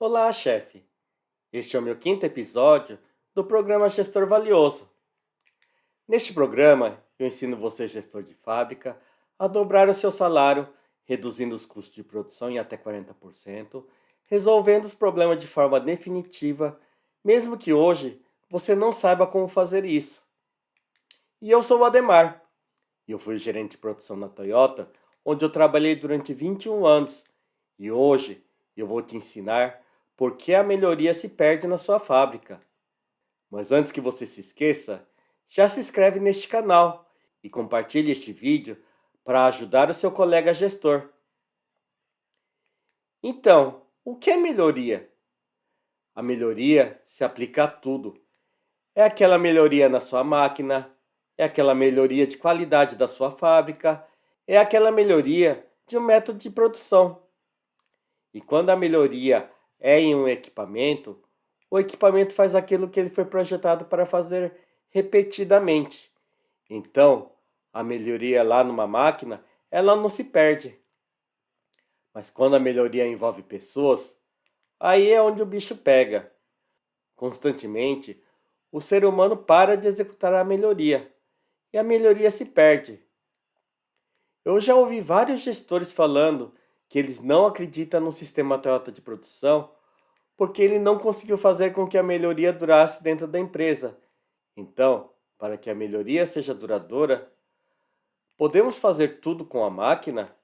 Olá, chefe. Este é o meu quinto episódio do programa Gestor Valioso. Neste programa, eu ensino você, gestor de fábrica, a dobrar o seu salário, reduzindo os custos de produção em até 40%, resolvendo os problemas de forma definitiva, mesmo que hoje você não saiba como fazer isso. E eu sou o Ademar, e eu fui gerente de produção na Toyota, onde eu trabalhei durante 21 anos. E hoje eu vou te ensinar por que a melhoria se perde na sua fábrica. Mas antes que você se esqueça, já se inscreve neste canal e compartilhe este vídeo para ajudar o seu colega gestor. Então, o que é melhoria? A melhoria se aplica a tudo. É aquela melhoria na sua máquina, é aquela melhoria de qualidade da sua fábrica, é aquela melhoria de um método de produção. E quando a melhoria é em um equipamento, o equipamento faz aquilo que ele foi projetado para fazer repetidamente. Então, a melhoria lá numa máquina, ela não se perde. Mas quando a melhoria envolve pessoas, aí é onde o bicho pega. Constantemente, o ser humano para de executar a melhoria e a melhoria se perde. Eu já ouvi vários gestores falando que eles não acreditam no sistema Toyota de produção porque ele não conseguiu fazer com que a melhoria durasse dentro da empresa. Então, para que a melhoria seja duradoura, podemos fazer tudo com a máquina?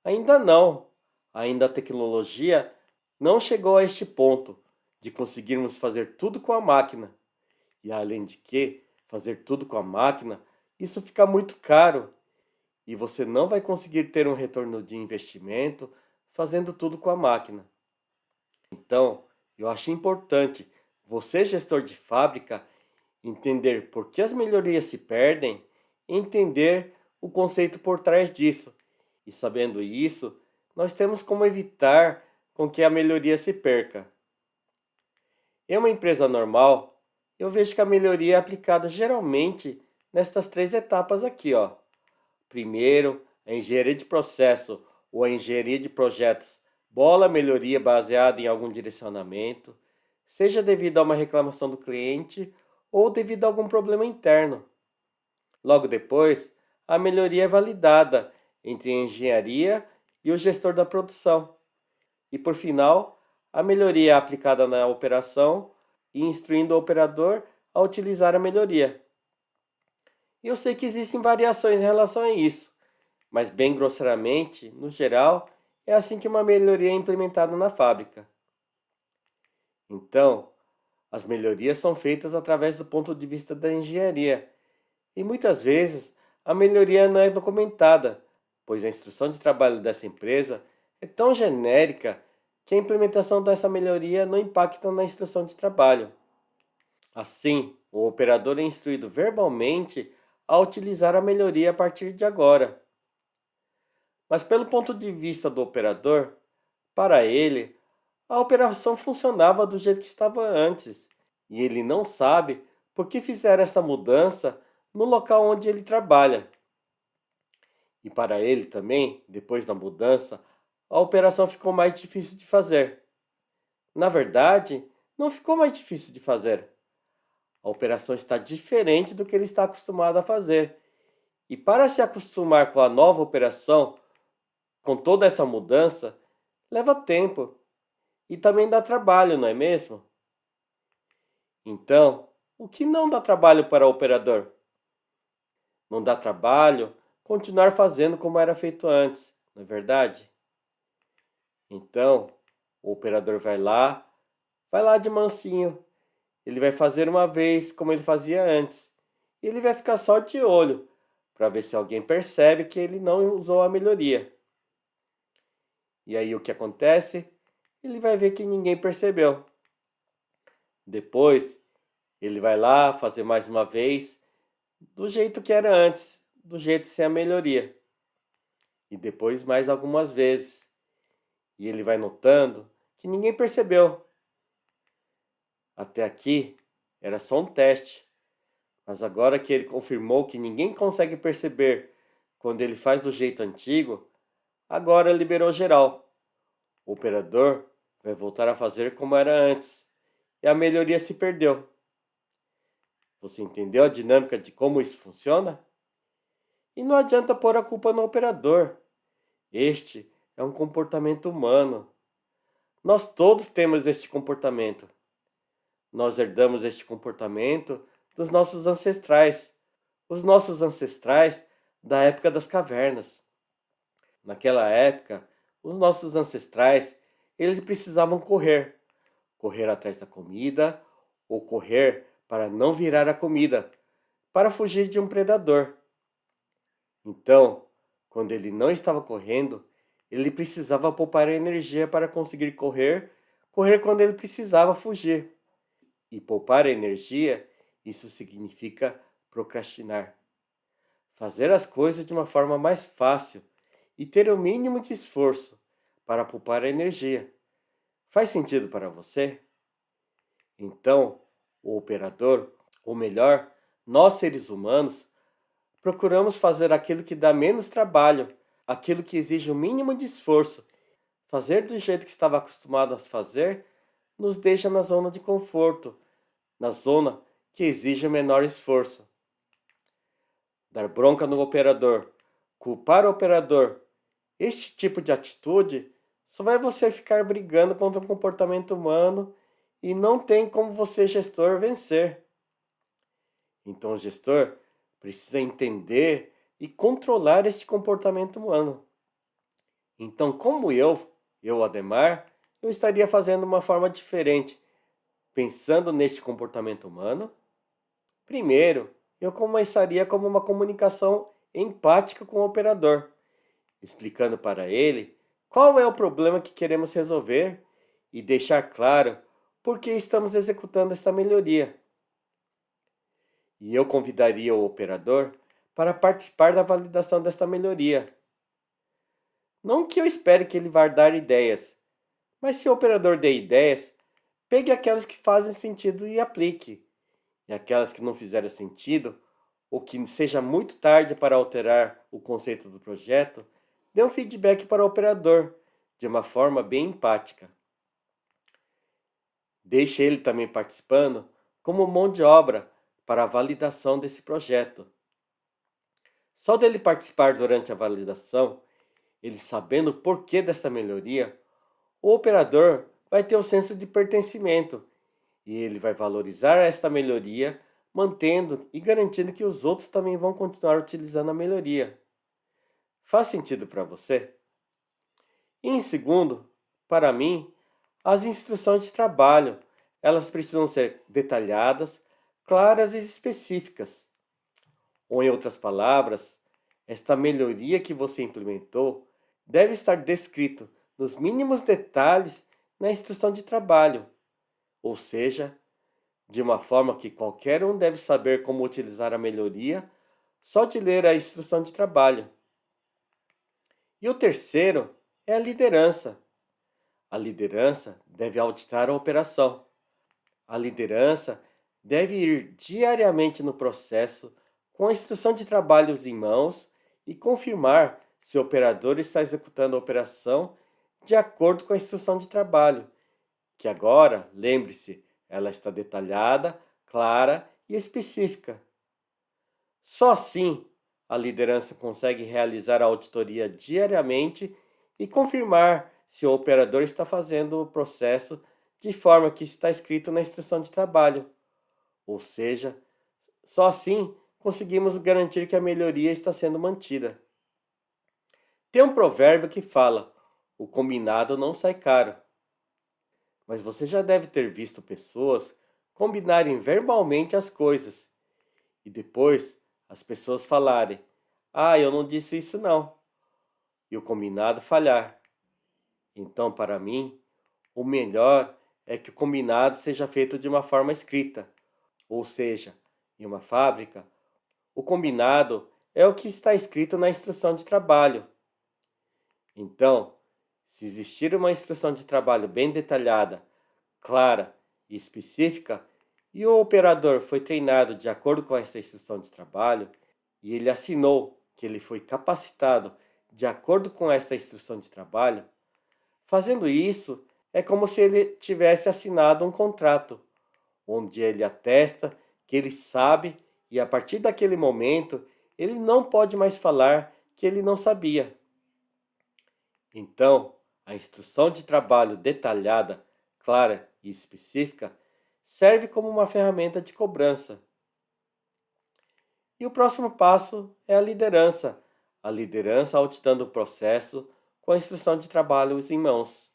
Ainda não. Ainda a tecnologia não chegou a este ponto de conseguirmos fazer tudo com a máquina. E além de que, fazer tudo com a máquina, isso fica muito caro e você não vai conseguir ter um retorno de investimento fazendo tudo com a máquina. Então, eu acho importante você, gestor de fábrica, entender por que as melhorias se perdem e entender o conceito por trás disso. E sabendo isso, nós temos como evitar com que a melhoria se perca. Em uma empresa normal, eu vejo que a melhoria é aplicada geralmente nestas três etapas aqui, ó. Primeiro, a engenharia de processo ou a engenharia de projetos bola a melhoria baseada em algum direcionamento, seja devido a uma reclamação do cliente ou devido a algum problema interno. Logo depois, a melhoria é validada entre a engenharia e o gestor da produção. E por final, a melhoria é aplicada na operação e instruindo o operador a utilizar a melhoria. E eu sei que existem variações em relação a isso, mas bem grosseiramente, no geral, é assim que uma melhoria é implementada na fábrica. Então, as melhorias são feitas através do ponto de vista da engenharia, e muitas vezes a melhoria não é documentada, pois a instrução de trabalho dessa empresa é tão genérica que a implementação dessa melhoria não impacta na instrução de trabalho. Assim, o operador é instruído verbalmente a utilizar a melhoria a partir de agora. Mas pelo ponto de vista do operador, para ele, a operação funcionava do jeito que estava antes, e ele não sabe por que fizeram essa mudança no local onde ele trabalha. E para ele também, depois da mudança, a operação ficou mais difícil de fazer. Na verdade, não ficou mais difícil de fazer. A operação está diferente do que ele está acostumado a fazer. E para se acostumar com a nova operação, com toda essa mudança, leva tempo e também dá trabalho, não é mesmo? Então, o que não dá trabalho para o operador? Não dá trabalho continuar fazendo como era feito antes, não é verdade? Então, o operador vai lá de mansinho. Ele vai fazer uma vez como ele fazia antes. E ele vai ficar só de olho para ver se alguém percebe que ele não usou a melhoria. E aí o que acontece? Ele vai ver que ninguém percebeu. Depois, ele vai lá fazer mais uma vez, do jeito que era antes, do jeito sem a melhoria. E depois mais algumas vezes. E ele vai notando que ninguém percebeu. Até aqui era só um teste. Mas agora que ele confirmou que ninguém consegue perceber quando ele faz do jeito antigo, agora liberou geral. O operador vai voltar a fazer como era antes, e a melhoria se perdeu. Você entendeu a dinâmica de como isso funciona? E não adianta pôr a culpa no operador. Este é um comportamento humano. Nós todos temos este comportamento. Nós herdamos este comportamento dos nossos ancestrais, os nossos ancestrais da época das cavernas. Naquela época, os nossos ancestrais, eles precisavam correr, correr atrás da comida ou correr para não virar a comida, para fugir de um predador. Então, quando ele não estava correndo, ele precisava poupar energia para conseguir correr, correr quando ele precisava fugir. E poupar energia, isso significa procrastinar. Fazer as coisas de uma forma mais fácil e ter o mínimo de esforço para poupar energia. Faz sentido para você? Então, o operador, ou melhor, nós seres humanos, procuramos fazer aquilo que dá menos trabalho, aquilo que exige o mínimo de esforço. Fazer do jeito que estava acostumado a fazer nos deixa na zona de conforto, na zona que exige o menor esforço. Dar bronca no operador, culpar o operador, este tipo de atitude só vai você ficar brigando contra o comportamento humano e não tem como você, gestor, vencer. Então, o gestor precisa entender e controlar este comportamento humano. Então, como eu, Ademar, eu estaria fazendo uma forma diferente, pensando neste comportamento humano. Primeiro, eu começaria como uma comunicação empática com o operador, explicando para ele qual é o problema que queremos resolver e deixar claro por que estamos executando esta melhoria. E eu convidaria o operador para participar da validação desta melhoria. Não que eu espere que ele vá dar ideias, mas se o operador der ideias, pegue aquelas que fazem sentido e aplique. E aquelas que não fizeram sentido, ou que seja muito tarde para alterar o conceito do projeto, dê um feedback para o operador, de uma forma bem empática. Deixe ele também participando como mão de obra para a validação desse projeto. Só dele participar durante a validação, ele sabendo o porquê dessa melhoria, o operador vai ter o senso de pertencimento e ele vai valorizar esta melhoria, mantendo e garantindo que os outros também vão continuar utilizando a melhoria. Faz sentido para você? E em segundo, para mim, as instruções de trabalho, elas precisam ser detalhadas, claras e específicas. Ou em outras palavras, esta melhoria que você implementou deve estar descrito nos mínimos detalhes na instrução de trabalho, ou seja, de uma forma que qualquer um deve saber como utilizar a melhoria só de ler a instrução de trabalho. E o terceiro é a liderança. A liderança deve auditar a operação. A liderança deve ir diariamente no processo com a instrução de trabalhos em mãos e confirmar se o operador está executando a operação de acordo com a instrução de trabalho, que agora, lembre-se, ela está detalhada, clara e específica. Só assim a liderança consegue realizar a auditoria diariamente e confirmar se o operador está fazendo o processo de forma que está escrito na instrução de trabalho. Ou seja, só assim conseguimos garantir que a melhoria está sendo mantida. Tem um provérbio que fala: o combinado não sai caro. Mas você já deve ter visto pessoas combinarem verbalmente as coisas e depois as pessoas falarem: ah, eu não disse isso não, e o combinado falhar. Então, para mim, o melhor é que o combinado seja feito de uma forma escrita, ou seja, em uma fábrica, o combinado é o que está escrito na instrução de trabalho. Então, se existir uma instrução de trabalho bem detalhada, clara e específica, e o operador foi treinado de acordo com essa instrução de trabalho, e ele assinou que ele foi capacitado de acordo com esta instrução de trabalho, fazendo isso, É como se ele tivesse assinado um contrato, onde ele atesta que ele sabe e a partir daquele momento ele não pode mais falar que ele não sabia. Então, a instrução de trabalho detalhada, clara e específica serve como uma ferramenta de cobrança. E o próximo passo é a liderança. A liderança auditando o processo com a instrução de trabalho em mãos.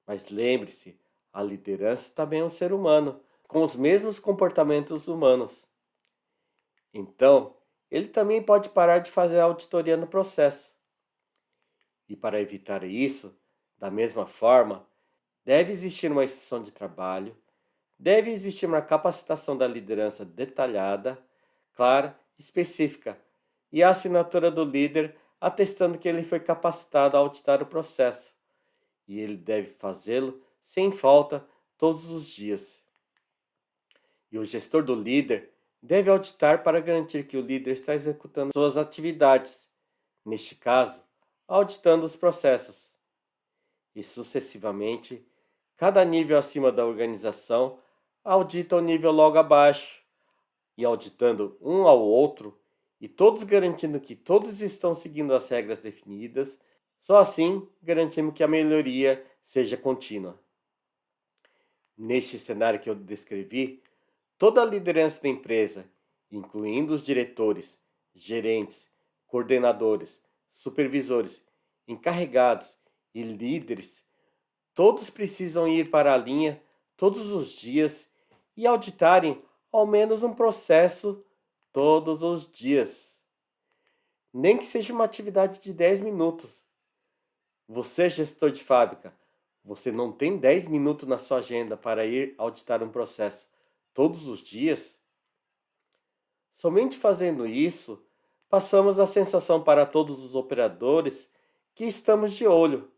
Mas lembre-se, a liderança também é um ser humano, com os mesmos comportamentos humanos. Então, ele também pode parar de fazer a auditoria no processo. E para evitar isso, da mesma forma, deve existir uma instrução de trabalho, deve existir uma capacitação da liderança detalhada, clara, específica, e a assinatura do líder atestando que ele foi capacitado a auditar o processo. E ele deve fazê-lo sem falta todos os dias. E o gestor do líder deve auditar para garantir que o líder está executando suas atividades, neste caso, auditando os processos. E sucessivamente, cada nível acima da organização audita o nível logo abaixo, e auditando um ao outro, e todos garantindo que todos estão seguindo as regras definidas, só assim garantimos que a melhoria seja contínua. Neste cenário que eu descrevi, toda a liderança da empresa, incluindo os diretores, gerentes, coordenadores, supervisores, encarregados e líderes, todos precisam ir para a linha todos os dias e auditarem ao menos um processo todos os dias. Nem que seja uma atividade de 10 minutos. Você, gestor de fábrica, você não tem 10 minutos na sua agenda para ir auditar um processo todos os dias? Somente fazendo isso, passamos a sensação para todos os operadores que estamos de olho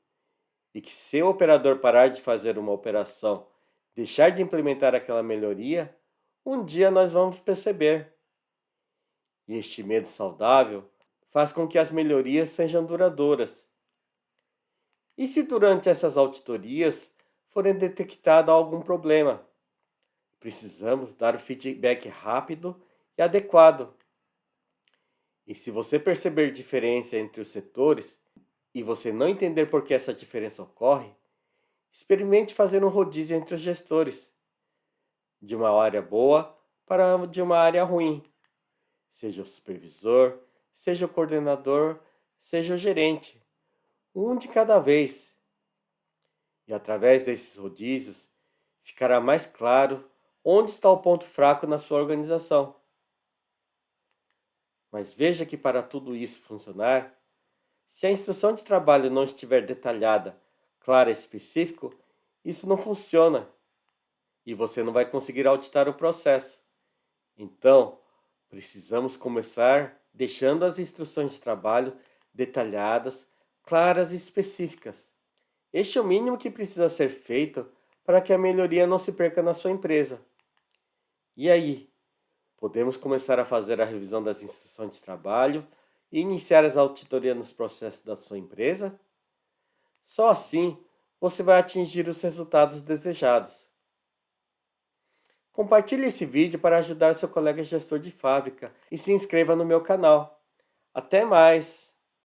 e que se o operador parar de fazer uma operação, deixar de implementar aquela melhoria, um dia nós vamos perceber. E este medo saudável faz com que as melhorias sejam duradouras. E se durante essas auditorias forem detectado algum problema? Precisamos dar o feedback rápido e adequado. E se você perceber diferença entre os setores e você não entender por que essa diferença ocorre, experimente fazer um rodízio entre os gestores, de uma área boa para de uma área ruim. Seja o supervisor, seja o coordenador, seja o gerente. Um de cada vez. E através desses rodízios, ficará mais claro onde está o ponto fraco na sua organização. Mas veja que para tudo isso funcionar, se a instrução de trabalho não estiver detalhada, clara e específica, isso não funciona e você não vai conseguir auditar o processo. Então, precisamos começar deixando as instruções de trabalho detalhadas, claras e específicas. Este é o mínimo que precisa ser feito para que a melhoria não se perca na sua empresa. E aí? Podemos começar a fazer a revisão das instruções de trabalho e iniciar as auditorias nos processos da sua empresa? Só assim você vai atingir os resultados desejados. Compartilhe esse vídeo para ajudar seu colega gestor de fábrica e se inscreva no meu canal. Até mais!